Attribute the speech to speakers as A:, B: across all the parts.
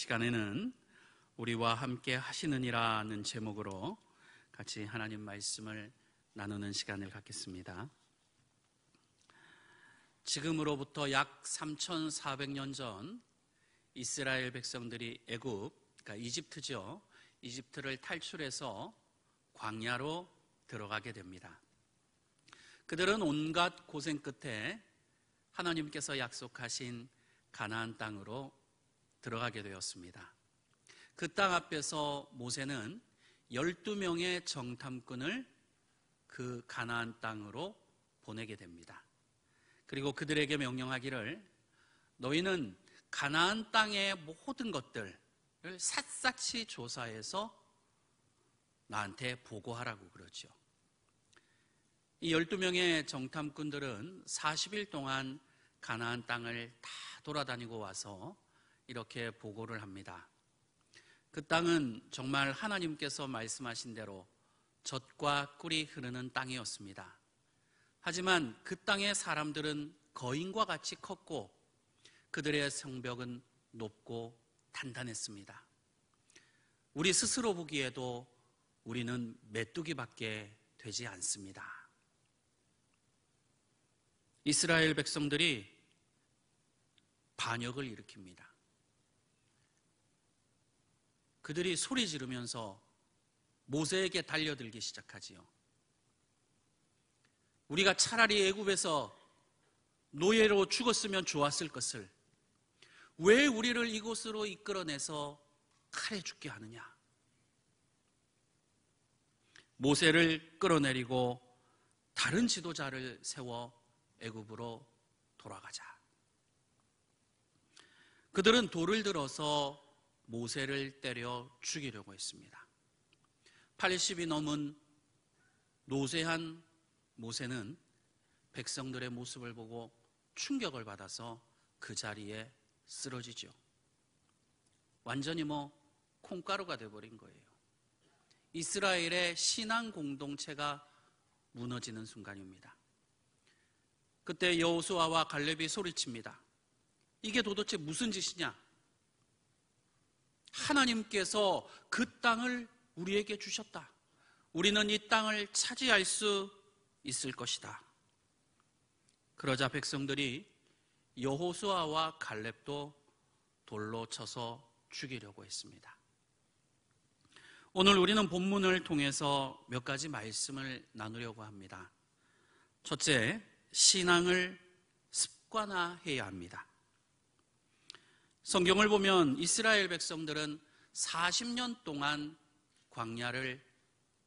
A: 시간에는 우리와 함께 하시느니라는 제목으로 같이 하나님 말씀을 나누는 시간을 갖겠습니다. 지금으로부터 약 3,400년 전 이스라엘 백성들이 그러니까 이집트죠. 이집트를 탈출해서 광야로 들어가게 됩니다. 그들은 온갖 고생 끝에 하나님께서 약속하신 가나안 땅으로 들어가게 되었습니다. 그 땅 앞에서 모세는 12명의 정탐꾼을 그 가나안 땅으로 보내게 됩니다. 그리고 그들에게 명령하기를 너희는 가나안 땅의 모든 것들을 샅샅이 조사해서 나한테 보고하라고 그러죠. 이 12명의 정탐꾼들은 40일 동안 가나안 땅을 다 돌아다니고 와서 이렇게 보고를 합니다. 그 땅은 정말 하나님께서 말씀하신 대로 젖과 꿀이 흐르는 땅이었습니다. 하지만 그 땅의 사람들은 거인과 같이 컸고 그들의 성벽은 높고 단단했습니다. 우리 스스로 보기에도 우리는 메뚜기밖에 되지 않습니다. 이스라엘 백성들이 반역을 일으킵니다. 그들이 소리 지르면서 모세에게 달려들기 시작하지요. 우리가 차라리 애굽에서 노예로 죽었으면 좋았을 것을 왜 우리를 이곳으로 이끌어내서 칼에 죽게 하느냐. 모세를 끌어내리고 다른 지도자를 세워 애굽으로 돌아가자. 그들은 돌을 들어서 모세를 때려 죽이려고 했습니다. 80이 넘은 노쇠한 모세는 백성들의 모습을 보고 충격을 받아서 그 자리에 쓰러지죠. 완전히 콩가루가 돼버린 거예요. 이스라엘의 신앙 공동체가 무너지는 순간입니다. 그때 여호수아와 갈렙이 소리칩니다. 이게 도대체 무슨 짓이냐? 하나님께서 그 땅을 우리에게 주셨다. 우리는 이 땅을 차지할 수 있을 것이다. 그러자 백성들이 여호수아와 갈렙도 돌로 쳐서 죽이려고 했습니다. 오늘 우리는 본문을 통해서 몇 가지 말씀을 나누려고 합니다. 첫째, 신앙을 습관화해야 합니다. 성경을 보면 이스라엘 백성들은 40년 동안 광야를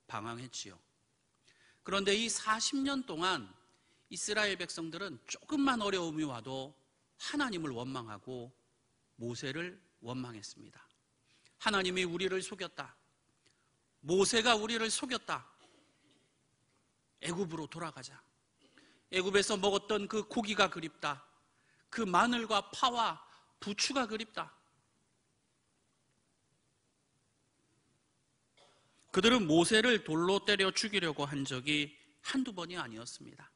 A: 방황했지요. 그런데 이 40년 동안 이스라엘 백성들은 조금만 어려움이 와도 하나님을 원망하고 모세를 원망했습니다. 하나님이 우리를 속였다. 모세가 우리를 속였다. 애굽으로 돌아가자. 애굽에서 먹었던 그 고기가 그립다. 그 마늘과 파와 부추가 그립다. 그들은 모세를 돌로 때려 죽이려고 한 적이 한두 번이 아니었습니다.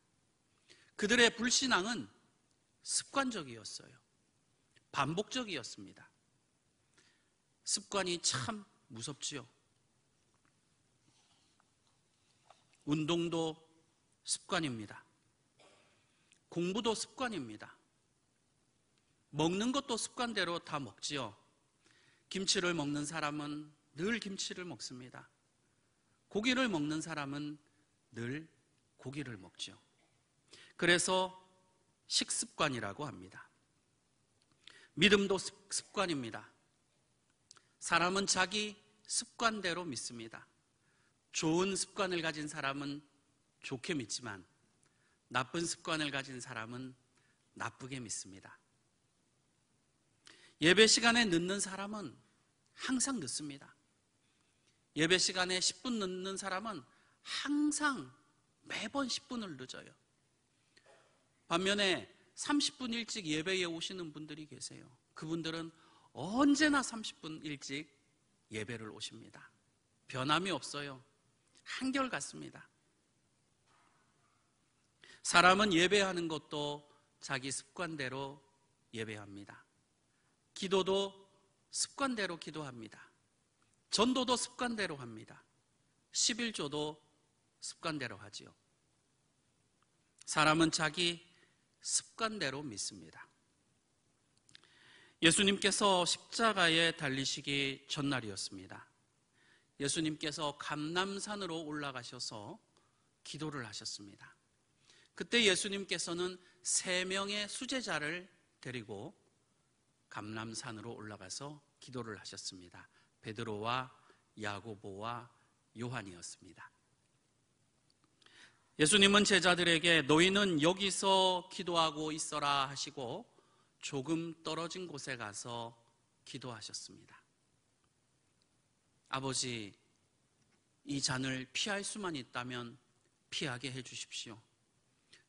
A: 그들의 불신앙은 습관적이었어요. 반복적이었습니다. 습관이 참 무섭지요. 운동도 습관입니다. 공부도 습관입니다. 먹는 것도 습관대로 다 먹지요. 김치를 먹는 사람은 늘 김치를 먹습니다. 고기를 먹는 사람은 늘 고기를 먹죠. 그래서 식습관이라고 합니다. 믿음도 습관입니다. 사람은 자기 습관대로 믿습니다. 좋은 습관을 가진 사람은 좋게 믿지만 나쁜 습관을 가진 사람은 나쁘게 믿습니다. 예배 시간에 늦는 사람은 항상 늦습니다. 예배 시간에 10분 늦는 사람은 항상 매번 10분을 늦어요. 반면에 30분 일찍 예배에 오시는 분들이 계세요. 그분들은 언제나 30분 일찍 예배를 오십니다. 변함이 없어요. 한결같습니다. 사람은 예배하는 것도 자기 습관대로 예배합니다. 기도도 습관대로 기도합니다. 전도도 습관대로 합니다. 11조도 습관대로 하지요. 사람은 자기 습관대로 믿습니다. 예수님께서 십자가에 달리시기 전날이었습니다. 예수님께서 감람산으로 올라가셔서 기도를 하셨습니다. 그때 예수님께서는 3명의 수제자를 데리고 감람산으로 올라가서 기도를 하셨습니다. 베드로와 야고보와 요한이었습니다. 예수님은 제자들에게 너희는 여기서 기도하고 있어라 하시고 조금 떨어진 곳에 가서 기도하셨습니다. 아버지, 이 잔을 피할 수만 있다면 피하게 해주십시오.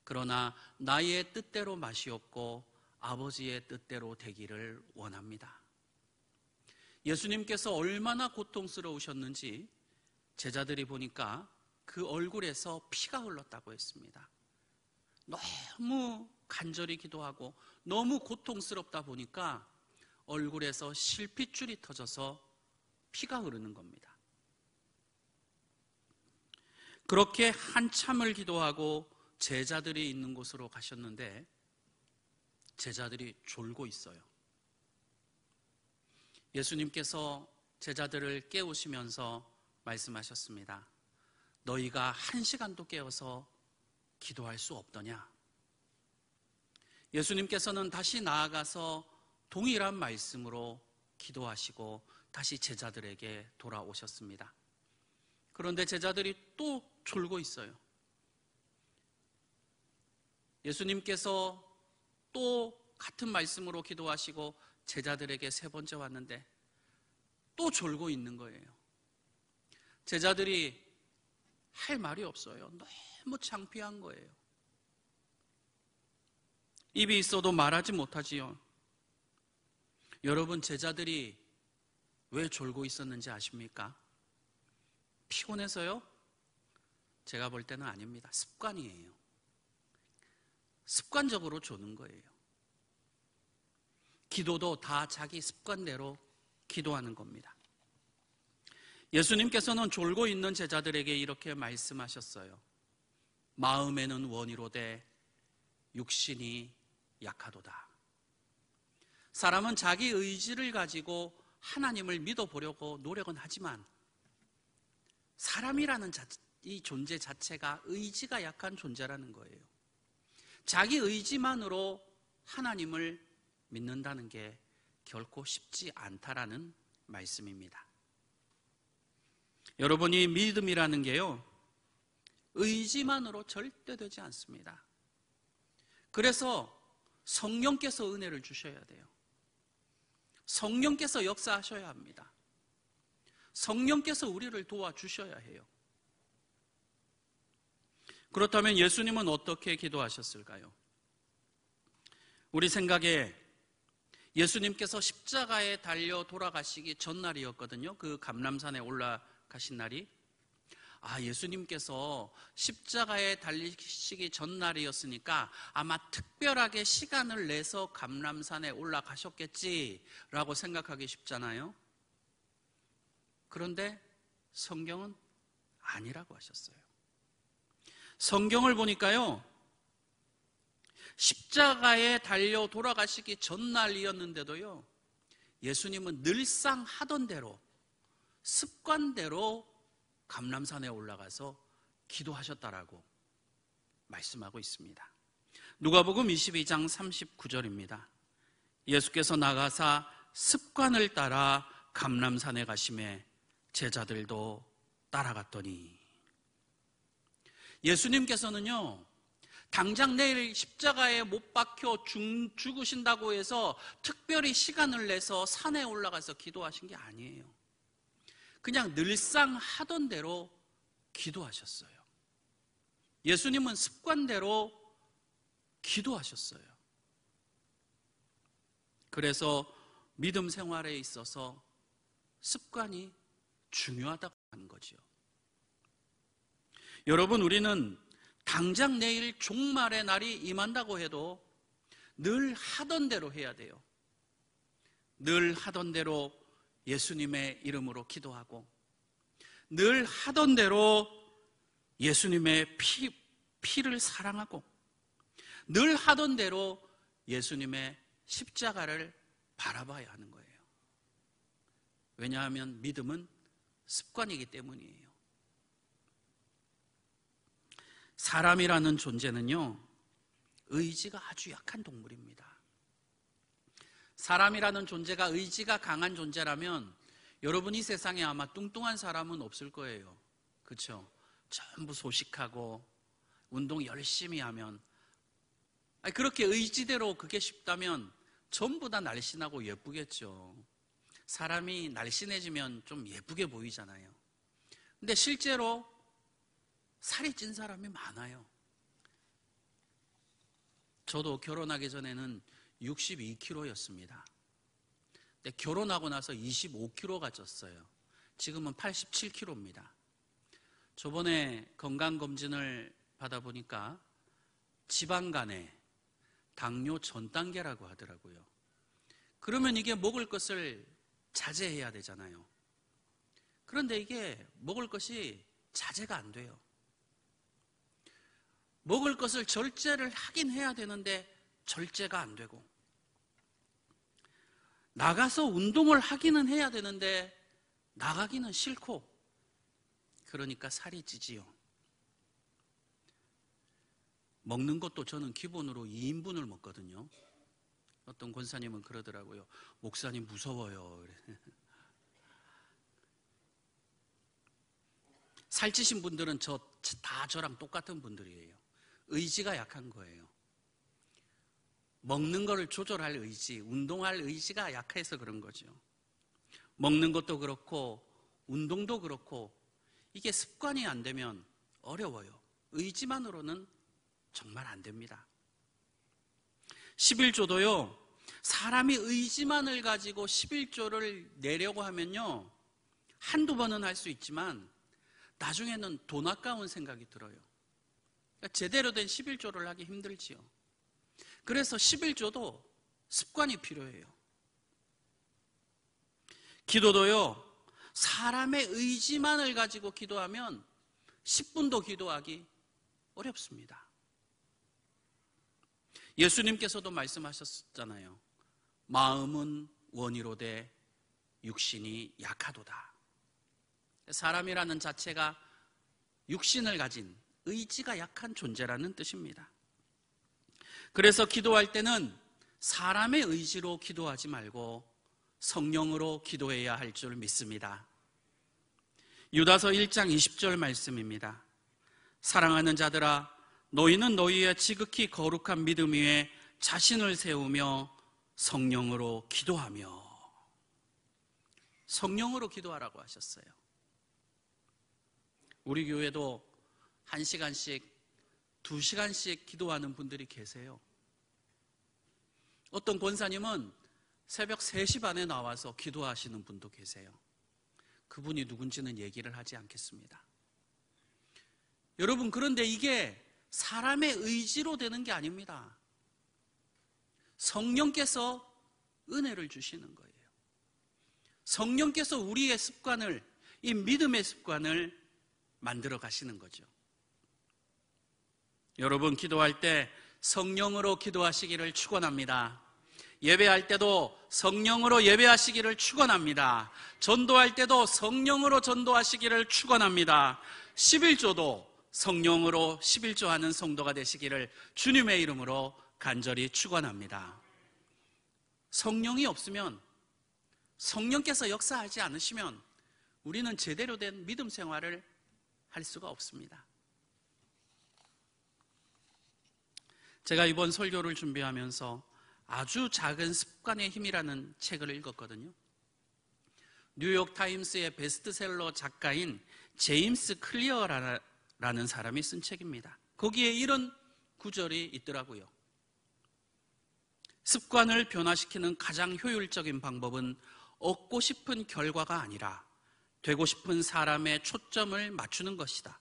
A: 그러나 나의 뜻대로 마시옵고 아버지의 뜻대로 되기를 원합니다. 예수님께서 얼마나 고통스러우셨는지 제자들이 보니까 그 얼굴에서 피가 흘렀다고 했습니다. 너무 간절히 기도하고 너무 고통스럽다 보니까 얼굴에서 실핏줄이 터져서 피가 흐르는 겁니다. 그렇게 한참을 기도하고 제자들이 있는 곳으로 가셨는데 제자들이 졸고 있어요. 예수님께서 제자들을 깨우시면서 말씀하셨습니다. 너희가 1시간도 깨어서 기도할 수 없더냐? 예수님께서는 다시 나아가서 동일한 말씀으로 기도하시고 다시 제자들에게 돌아오셨습니다. 그런데 제자들이 또 졸고 있어요. 예수님께서 또 같은 말씀으로 기도하시고 제자들에게 3번째 왔는데 또 졸고 있는 거예요. 제자들이 할 말이 없어요. 너무 창피한 거예요. 입이 있어도 말하지 못하지요. 여러분, 제자들이 왜 졸고 있었는지 아십니까? 피곤해서요? 제가 볼 때는 아닙니다. 습관이에요. 습관적으로 조는 거예요. 기도도 다 자기 습관대로 기도하는 겁니다. 예수님께서는 졸고 있는 제자들에게 이렇게 말씀하셨어요. 마음에는 원이로되 육신이 약하도다. 사람은 자기 의지를 가지고 하나님을 믿어보려고 노력은 하지만 사람이라는 이 존재 자체가 의지가 약한 존재라는 거예요. 자기 의지만으로 하나님을 믿는다는 게 결코 쉽지 않다라는 말씀입니다. 여러분이 믿음이라는 게요, 의지만으로 절대 되지 않습니다. 그래서 성령께서 은혜를 주셔야 돼요. 성령께서 역사하셔야 합니다. 성령께서 우리를 도와주셔야 해요. 그렇다면 예수님은 어떻게 기도하셨을까요? 우리 생각에 예수님께서 십자가에 달려 돌아가시기 전날이었거든요. 그 감람산에 올라가신 날이. 예수님께서 십자가에 달리시기 전날이었으니까 아마 특별하게 시간을 내서 감람산에 올라가셨겠지라고 생각하기 쉽잖아요. 그런데 성경은 아니라고 하셨어요. 성경을 보니까요, 십자가에 달려 돌아가시기 전날이었는데도요, 예수님은 늘상 하던 대로, 습관대로 감람산에 올라가서 기도하셨다라고 말씀하고 있습니다. 누가복음 22장 39절입니다. 예수께서 나가사 습관을 따라 감람산에 가시매 제자들도 따라갔더니, 예수님께서는요, 당장 내일 십자가에 못 박혀 죽으신다고 해서 특별히 시간을 내서 산에 올라가서 기도하신 게 아니에요. 그냥 늘상 하던 대로 기도하셨어요. 예수님은 습관대로 기도하셨어요. 그래서 믿음 생활에 있어서 습관이 중요하다고 하는 거죠. 여러분, 우리는 당장 내일 종말의 날이 임한다고 해도 늘 하던 대로 해야 돼요. 늘 하던 대로 예수님의 이름으로 기도하고 늘 하던 대로 예수님의 피를 사랑하고 늘 하던 대로 예수님의 십자가를 바라봐야 하는 거예요. 왜냐하면 믿음은 습관이기 때문이에요. 사람이라는 존재는요, 의지가 아주 약한 동물입니다. 사람이라는 존재가 의지가 강한 존재라면 여러분 이 세상에 아마 뚱뚱한 사람은 없을 거예요. 그렇죠? 전부 소식하고 운동 열심히 하면, 그렇게 의지대로 그게 쉽다면 전부 다 날씬하고 예쁘겠죠. 사람이 날씬해지면 좀 예쁘게 보이잖아요. 근데 실제로 살이 찐 사람이 많아요. 저도 결혼하기 전에는 62kg였습니다. 근데 결혼하고 나서 25kg가 쪘어요. 지금은 87kg입니다. 저번에 건강검진을 받아보니까 지방간에 당뇨 전 단계라고 하더라고요. 그러면 이게 먹을 것을 자제해야 되잖아요. 그런데 이게 먹을 것이 자제가 안 돼요. 먹을 것을 절제를 하긴 해야 되는데 절제가 안 되고, 나가서 운동을 하기는 해야 되는데 나가기는 싫고, 그러니까 살이 찌지요. 먹는 것도 저는 기본으로 2인분을 먹거든요. 어떤 권사님은 그러더라고요. 목사님 무서워요. 살찌신 분들은 다 저랑 똑같은 분들이에요. 의지가 약한 거예요. 먹는 거를 조절할 의지, 운동할 의지가 약해서 그런 거죠. 먹는 것도 그렇고 운동도 그렇고 이게 습관이 안 되면 어려워요. 의지만으로는 정말 안 됩니다. 11조도요, 사람이 의지만을 가지고 11조를 내려고 하면요, 한두 번은 할 수 있지만 나중에는 돈 아까운 생각이 들어요. 그러니까 제대로 된 11조를 하기 힘들지요. 그래서 11조도 습관이 필요해요. 기도도요, 사람의 의지만을 가지고 기도하면 10분도 기도하기 어렵습니다. 예수님께서도 말씀하셨잖아요. 마음은 원이로되 육신이 약하도다. 사람이라는 자체가 육신을 가진 의지가 약한 존재라는 뜻입니다. 그래서 기도할 때는 사람의 의지로 기도하지 말고 성령으로 기도해야 할 줄 믿습니다. 유다서 1장 20절 말씀입니다. 사랑하는 자들아, 너희는 너희의 지극히 거룩한 믿음 위에 자신을 세우며 성령으로 기도하며. 성령으로 기도하라고 하셨어요. 우리 교회도 1시간씩 2시간씩 기도하는 분들이 계세요. 어떤 권사님은 새벽 3시 반에 나와서 기도하시는 분도 계세요. 그분이 누군지는 얘기를 하지 않겠습니다. 여러분, 그런데 이게 사람의 의지로 되는 게 아닙니다. 성령께서 은혜를 주시는 거예요. 성령께서 우리의 습관을, 이 믿음의 습관을 만들어 가시는 거죠. 여러분, 기도할 때 성령으로 기도하시기를 축원합니다. 예배할 때도 성령으로 예배하시기를 축원합니다. 전도할 때도 성령으로 전도하시기를 축원합니다. 11조도 성령으로 11조하는 성도가 되시기를 주님의 이름으로 간절히 축원합니다. 성령이 없으면, 성령께서 역사하지 않으시면 우리는 제대로 된 믿음 생활을 할 수가 없습니다. 제가 이번 설교를 준비하면서 아주 작은 습관의 힘이라는 책을 읽었거든요. 뉴욕 타임스의 베스트셀러 작가인 제임스 클리어라는 사람이 쓴 책입니다. 거기에 이런 구절이 있더라고요. 습관을 변화시키는 가장 효율적인 방법은 얻고 싶은 결과가 아니라 되고 싶은 사람의 초점을 맞추는 것이다.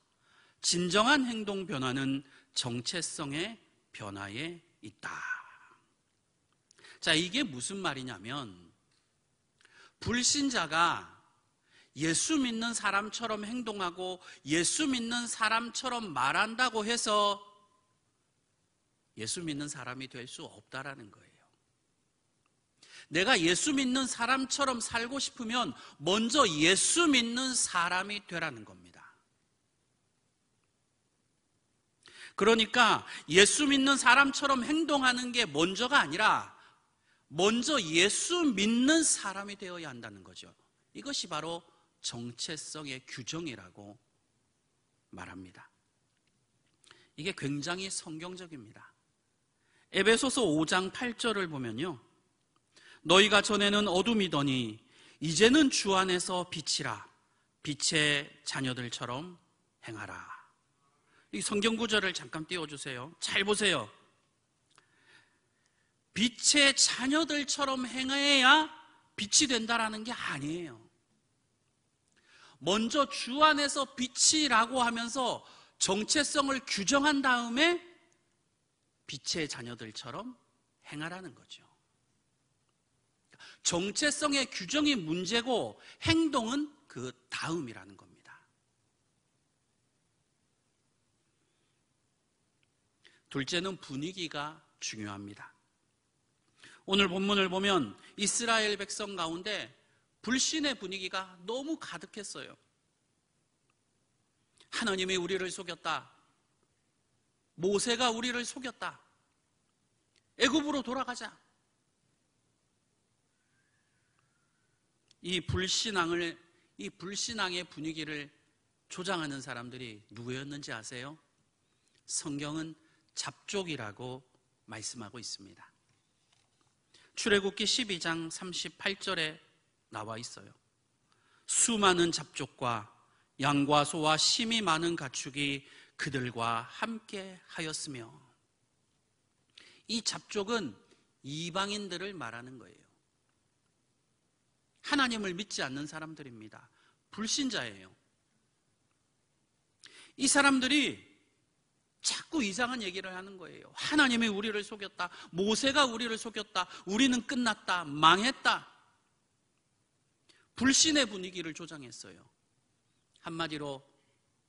A: 진정한 행동 변화는 정체성의 변화에 있다. 자, 이게 무슨 말이냐면, 불신자가 예수 믿는 사람처럼 행동하고 예수 믿는 사람처럼 말한다고 해서 예수 믿는 사람이 될 수 없다라는 거예요. 내가 예수 믿는 사람처럼 살고 싶으면 먼저 예수 믿는 사람이 되라는 겁니다. 그러니까 예수 믿는 사람처럼 행동하는 게 먼저가 아니라 먼저 예수 믿는 사람이 되어야 한다는 거죠. 이것이 바로 정체성의 규정이라고 말합니다. 이게 굉장히 성경적입니다. 에베소서 5장 8절을 보면요, 너희가 전에는 어둠이더니 이제는 주 안에서 빛이라, 빛의 자녀들처럼 행하라. 이 성경 구절을 잠깐 띄워주세요. 잘 보세요. 빛의 자녀들처럼 행해야 빛이 된다라는 게 아니에요. 먼저 주 안에서 빛이라고 하면서 정체성을 규정한 다음에 빛의 자녀들처럼 행하라는 거죠. 정체성의 규정이 문제고 행동은 그 다음이라는 겁니다. 둘째는 분위기가 중요합니다. 오늘 본문을 보면 이스라엘 백성 가운데 불신의 분위기가 너무 가득했어요. 하나님이 우리를 속였다. 모세가 우리를 속였다. 애굽으로 돌아가자. 이 불신앙의 분위기를 조장하는 사람들이 누구였는지 아세요? 성경은 잡족이라고 말씀하고 있습니다. 출애굽기 12장 38절에 나와 있어요. 수많은 잡족과 양과 소와 심이 많은 가축이 그들과 함께 하였으며, 이 잡족은 이방인들을 말하는 거예요. 하나님을 믿지 않는 사람들입니다. 불신자예요. 이 사람들이 자꾸 이상한 얘기를 하는 거예요. 하나님이 우리를 속였다. 모세가 우리를 속였다. 우리는 끝났다. 망했다. 불신의 분위기를 조장했어요. 한마디로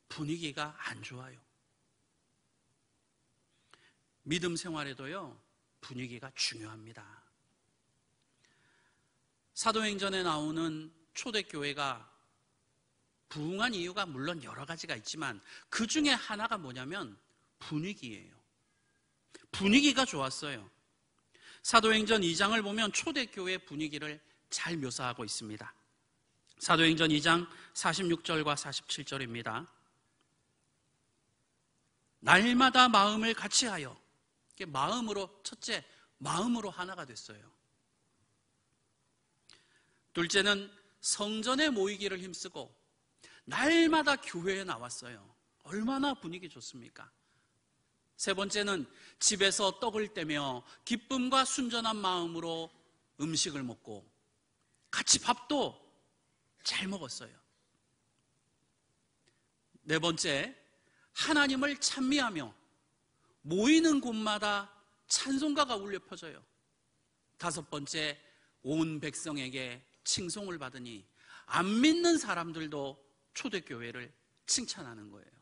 A: 분위기가 안 좋아요. 믿음 생활에도요, 분위기가 중요합니다. 사도행전에 나오는 초대교회가 부흥한 이유가 물론 여러 가지가 있지만 그 중에 하나가 뭐냐면 분위기예요. 분위기가 좋았어요. 사도행전 2장을 보면 초대교회 분위기를 잘 묘사하고 있습니다. 사도행전 2장 46절과 47절입니다. 날마다 마음을 같이하여, 마음으로, 첫째, 마음으로 하나가 됐어요. 둘째는 성전에 모이기를 힘쓰고 날마다 교회에 나왔어요. 얼마나 분위기 좋습니까? 세 번째는 집에서 떡을 떼며 기쁨과 순전한 마음으로 음식을 먹고 같이 밥도 잘 먹었어요. 네 번째, 하나님을 찬미하며 모이는 곳마다 찬송가가 울려 퍼져요. 다섯 번째, 온 백성에게 칭송을 받으니 안 믿는 사람들도 초대교회를 칭찬하는 거예요.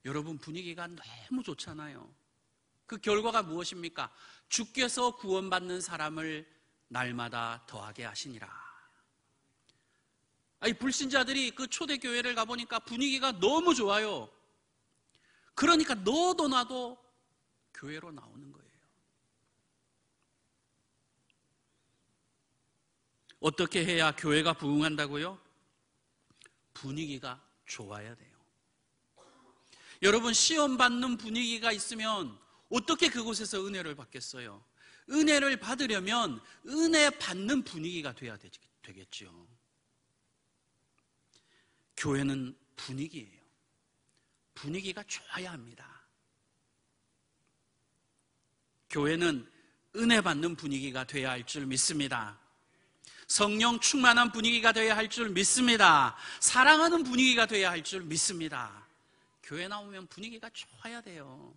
A: 여러분, 분위기가 너무 좋잖아요. 그 결과가 무엇입니까? 주께서 구원받는 사람을 날마다 더하게 하시니라. 이 불신자들이 그 초대교회를 가보니까 분위기가 너무 좋아요. 그러니까 너도 나도 교회로 나오는 거예요. 어떻게 해야 교회가 부흥한다고요? 분위기가 좋아야 돼요. 여러분, 시험 받는 분위기가 있으면 어떻게 그곳에서 은혜를 받겠어요? 은혜를 받으려면 은혜 받는 분위기가 돼야 되겠죠. 교회는 분위기예요. 분위기가 좋아야 합니다. 교회는 은혜 받는 분위기가 돼야 할 줄 믿습니다. 성령 충만한 분위기가 되어야 할 줄 믿습니다. 사랑하는 분위기가 되어야 할 줄 믿습니다. 교회 나오면 분위기가 좋아야 돼요.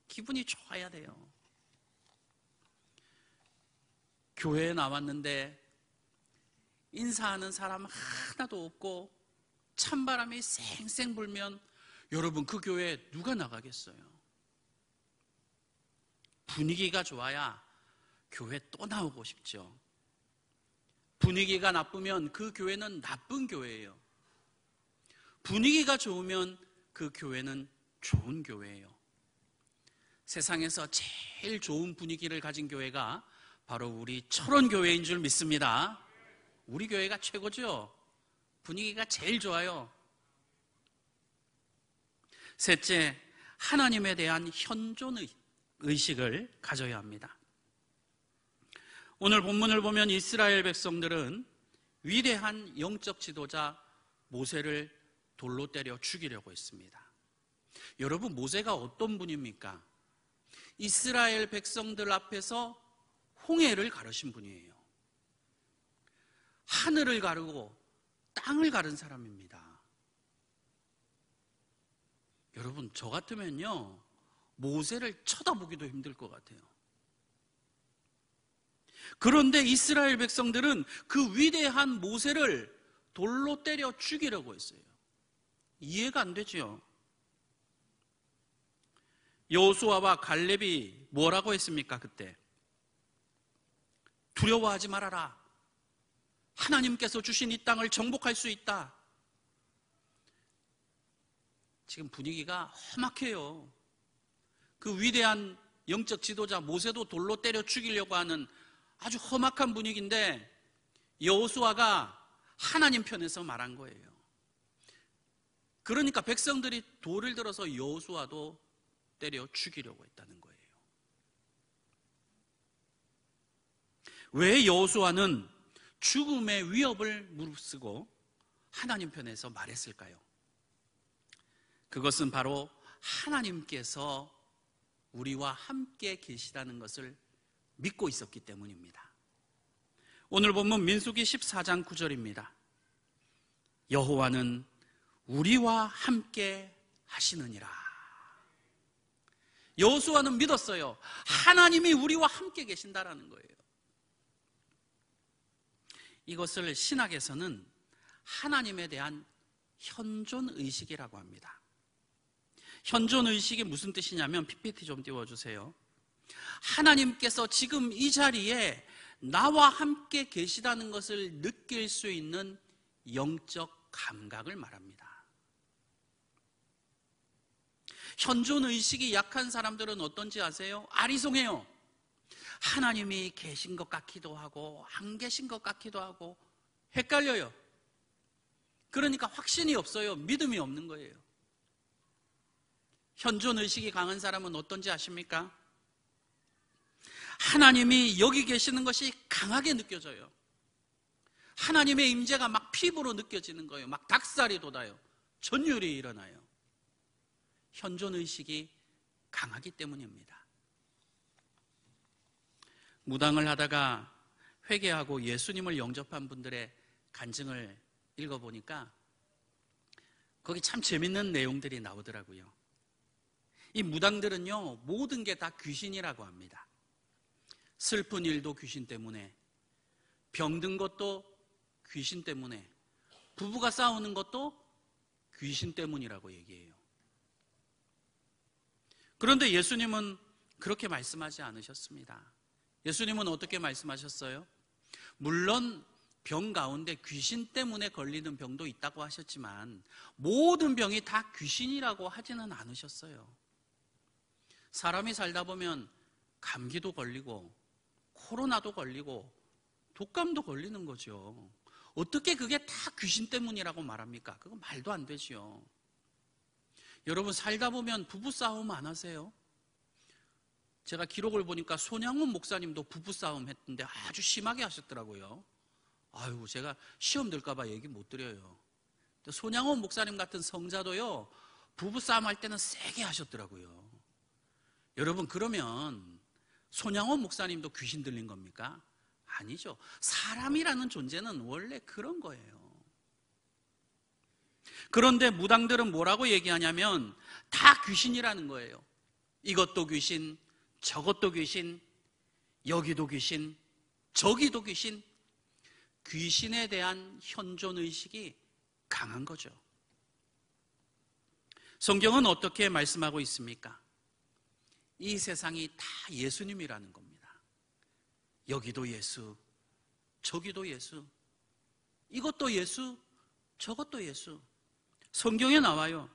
A: 기분이 좋아야 돼요. 교회에 나왔는데 인사하는 사람 하나도 없고 찬바람이 쌩쌩 불면 여러분 그 교회에 누가 나가겠어요? 분위기가 좋아야 교회 또 나오고 싶죠. 분위기가 나쁘면 그 교회는 나쁜 교회예요. 분위기가 좋으면 그 교회는 좋은 교회예요. 세상에서 제일 좋은 분위기를 가진 교회가 바로 우리 철원교회인 줄 믿습니다. 우리 교회가 최고죠. 분위기가 제일 좋아요. 셋째, 하나님에 대한 현존의식을 가져야 합니다. 오늘 본문을 보면 이스라엘 백성들은 위대한 영적 지도자 모세를 돌로 때려 죽이려고 했습니다. 여러분, 모세가 어떤 분입니까? 이스라엘 백성들 앞에서 홍해를 가르신 분이에요. 하늘을 가르고 땅을 가른 사람입니다. 여러분, 저 같으면요 모세를 쳐다보기도 힘들 것 같아요. 그런데 이스라엘 백성들은 그 위대한 모세를 돌로 때려 죽이려고 했어요. 이해가 안 되죠. 여호수아와 갈렙이 뭐라고 했습니까? 그때 두려워하지 말아라. 하나님께서 주신 이 땅을 정복할 수 있다. 지금 분위기가 험악해요. 그 위대한 영적 지도자 모세도 돌로 때려 죽이려고 하는 아주 험악한 분위기인데 여호수아가 하나님 편에서 말한 거예요. 그러니까 백성들이 돌을 들어서 여호수아도 때려 죽이려고 했다는 거예요. 왜 여호수아는 죽음의 위협을 무릅쓰고 하나님 편에서 말했을까요? 그것은 바로 하나님께서 우리와 함께 계시다는 것을 믿고 있었기 때문입니다. 오늘 본문 민수기 14장 9절입니다. 여호와는 우리와 함께 하시느니라. 여호수아는 믿었어요. 하나님이 우리와 함께 계신다라는 거예요. 이것을 신학에서는 하나님에 대한 현존의식이라고 합니다. 현존의식이 무슨 뜻이냐면 PPT 좀 띄워주세요. 하나님께서 지금 이 자리에 나와 함께 계시다는 것을 느낄 수 있는 영적 감각을 말합니다. 현존의식이 약한 사람들은 어떤지 아세요? 아리송해요. 하나님이 계신 것 같기도 하고 안 계신 것 같기도 하고 헷갈려요. 그러니까 확신이 없어요. 믿음이 없는 거예요. 현존의식이 강한 사람은 어떤지 아십니까? 하나님이 여기 계시는 것이 강하게 느껴져요. 하나님의 임재가 막 피부로 느껴지는 거예요. 막 닭살이 돋아요. 전율이 일어나요. 현존의식이 강하기 때문입니다. 무당을 하다가 회개하고 예수님을 영접한 분들의 간증을 읽어보니까 거기 참 재밌는 내용들이 나오더라고요. 이 무당들은요 모든 게 다 귀신이라고 합니다. 슬픈 일도 귀신 때문에, 병든 것도 귀신 때문에, 부부가 싸우는 것도 귀신 때문이라고 얘기해요. 그런데 예수님은 그렇게 말씀하지 않으셨습니다. 예수님은 어떻게 말씀하셨어요? 물론 병 가운데 귀신 때문에 걸리는 병도 있다고 하셨지만 모든 병이 다 귀신이라고 하지는 않으셨어요. 사람이 살다 보면 감기도 걸리고 코로나도 걸리고 독감도 걸리는 거죠. 어떻게 그게 다 귀신 때문이라고 말합니까? 그거 말도 안 되죠. 여러분 살다 보면 부부싸움 안 하세요? 제가 기록을 보니까 손양훈 목사님도 부부싸움 했는데 아주 심하게 하셨더라고요. 아유, 제가 시험 들까봐 얘기 못 드려요. 손양훈 목사님 같은 성자도요 부부싸움 할 때는 세게 하셨더라고요. 여러분 그러면 손양훈 목사님도 귀신 들린 겁니까? 아니죠. 사람이라는 존재는 원래 그런 거예요. 그런데 무당들은 뭐라고 얘기하냐면 다 귀신이라는 거예요. 이것도 귀신, 저것도 귀신, 여기도 귀신, 저기도 귀신. 귀신에 대한 현존의식이 강한 거죠. 성경은 어떻게 말씀하고 있습니까? 이 세상이 다 예수님이라는 겁니다. 여기도 예수, 저기도 예수, 이것도 예수, 저것도 예수. 성경에 나와요.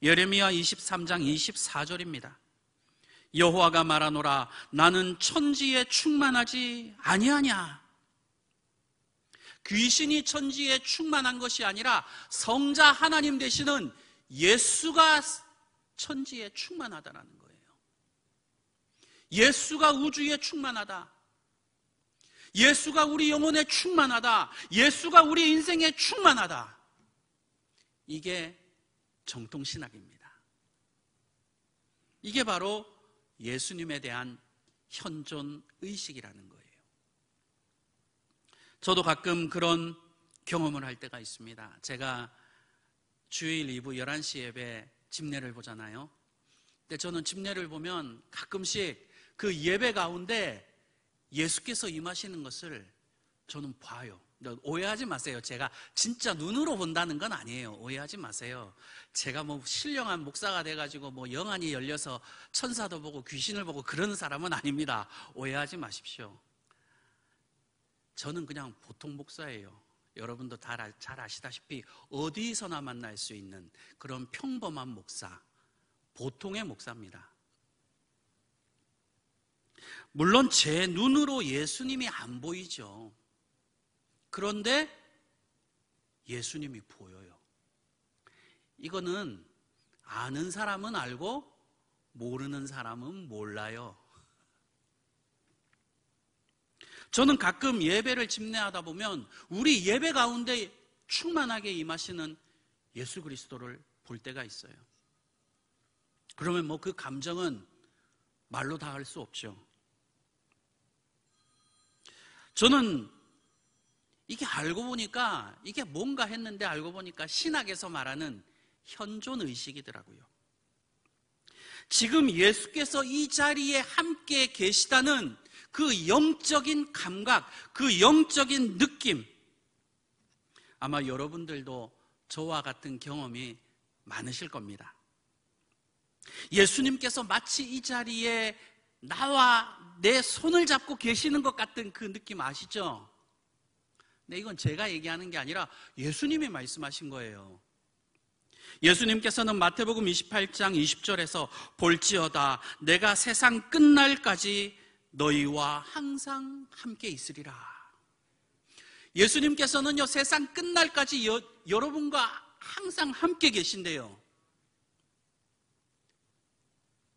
A: 예레미야 23장 24절입니다. 여호와가 말하노라 나는 천지에 충만하지 아니하냐. 귀신이 천지에 충만한 것이 아니라 성자 하나님 되시는 예수가 천지에 충만하다라는 거예요. 예수가 우주에 충만하다. 예수가 우리 영혼에 충만하다. 예수가 우리 인생에 충만하다. 이게 정통신학입니다. 이게 바로 예수님에 대한 현존의식이라는 거예요. 저도 가끔 그런 경험을 할 때가 있습니다. 제가 주일 2부 11시 예배 집례를 보잖아요. 근데 저는 집례를 보면 가끔씩 그 예배 가운데 예수께서 임하시는 것을 저는 봐요. 오해하지 마세요. 제가 진짜 눈으로 본다는 건 아니에요. 오해하지 마세요. 제가 뭐 신령한 목사가 돼가지고 뭐 영안이 열려서 천사도 보고 귀신을 보고 그런 사람은 아닙니다. 오해하지 마십시오. 저는 그냥 보통 목사예요. 여러분도 잘 아시다시피 어디서나 만날 수 있는 그런 평범한 목사, 보통의 목사입니다. 물론 제 눈으로 예수님이 안 보이죠. 그런데 예수님이 보여요. 이거는 아는 사람은 알고 모르는 사람은 몰라요. 저는 가끔 예배를 집례하다 보면 우리 예배 가운데 충만하게 임하시는 예수 그리스도를 볼 때가 있어요. 그러면 뭐 그 감정은 말로 다 할 수 없죠. 저는 이게 알고 보니까 이게 뭔가 했는데 알고 보니까 신학에서 말하는 현존의식이더라고요. 지금 예수께서 이 자리에 함께 계시다는 그 영적인 감각, 그 영적인 느낌, 아마 여러분들도 저와 같은 경험이 많으실 겁니다. 예수님께서 마치 이 자리에 나와 내 손을 잡고 계시는 것 같은 그 느낌 아시죠? 근데 이건 제가 얘기하는 게 아니라 예수님이 말씀하신 거예요. 예수님께서는 마태복음 28장 20절에서 볼지어다 내가 세상 끝날까지 너희와 항상 함께 있으리라. 예수님께서는요 세상 끝날까지 여러분과 항상 함께 계신대요.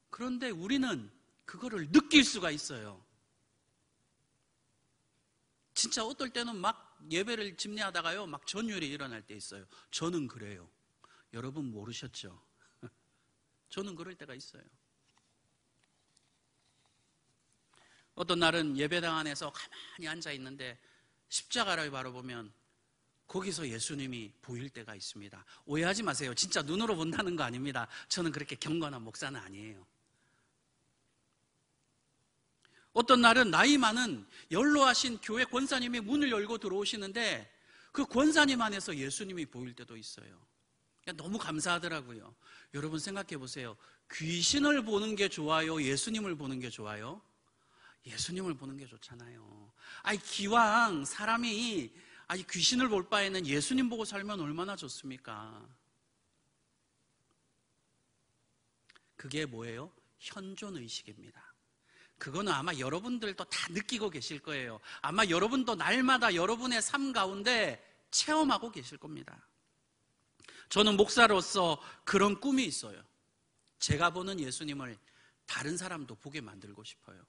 A: 그런데 우리는 그거를 느낄 수가 있어요. 진짜 어떨 때는 막 예배를 집례하다가요 막 전율이 일어날 때 있어요. 저는 그래요. 여러분 모르셨죠? 저는 그럴 때가 있어요. 어떤 날은 예배당 안에서 가만히 앉아 있는데 십자가를 바라보면 거기서 예수님이 보일 때가 있습니다. 오해하지 마세요. 진짜 눈으로 본다는 거 아닙니다. 저는 그렇게 경건한 목사는 아니에요. 어떤 날은 나이 많은 연로하신 교회 권사님이 문을 열고 들어오시는데 그 권사님 안에서 예수님이 보일 때도 있어요. 너무 감사하더라고요. 여러분 생각해 보세요. 귀신을 보는 게 좋아요? 예수님을 보는 게 좋아요? 예수님을 보는 게 좋잖아요. 기왕 사람이 귀신을 볼 바에는 예수님 보고 살면 얼마나 좋습니까? 그게 뭐예요? 현존의식입니다. 그거는 아마 여러분들도 다 느끼고 계실 거예요. 아마 여러분도 날마다 여러분의 삶 가운데 체험하고 계실 겁니다. 저는 목사로서 그런 꿈이 있어요. 제가 보는 예수님을 다른 사람도 보게 만들고 싶어요.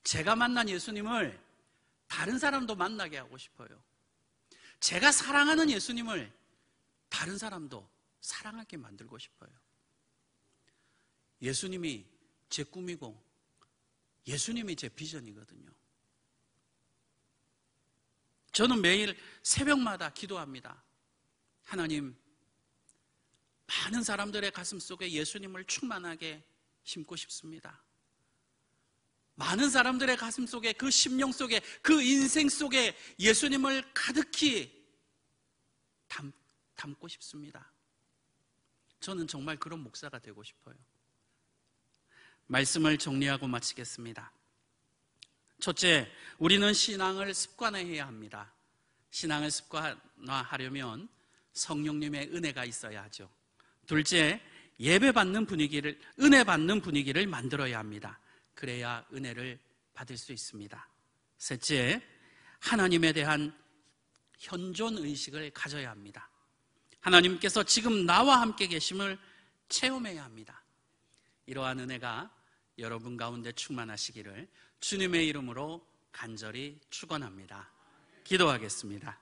A: 제가 만난 예수님을 다른 사람도 만나게 하고 싶어요. 제가 사랑하는 예수님을 다른 사람도 사랑하게 만들고 싶어요. 예수님이 제 꿈이고 예수님이 제 비전이거든요. 저는 매일 새벽마다 기도합니다. 하나님, 많은 사람들의 가슴 속에 예수님을 충만하게 심고 싶습니다. 많은 사람들의 가슴 속에, 그 심령 속에, 그 인생 속에 예수님을 가득히 담고 싶습니다. 저는 정말 그런 목사가 되고 싶어요. 말씀을 정리하고 마치겠습니다. 첫째, 우리는 신앙을 습관화해야 합니다. 신앙을 습관화하려면 성령님의 은혜가 있어야 하죠. 둘째, 은혜 받는 분위기를 만들어야 합니다. 그래야 은혜를 받을 수 있습니다. 셋째, 하나님에 대한 현존 의식을 가져야 합니다. 하나님께서 지금 나와 함께 계심을 체험해야 합니다. 이러한 은혜가 여러분 가운데 충만하시기를 주님의 이름으로 간절히 축원합니다. 기도하겠습니다.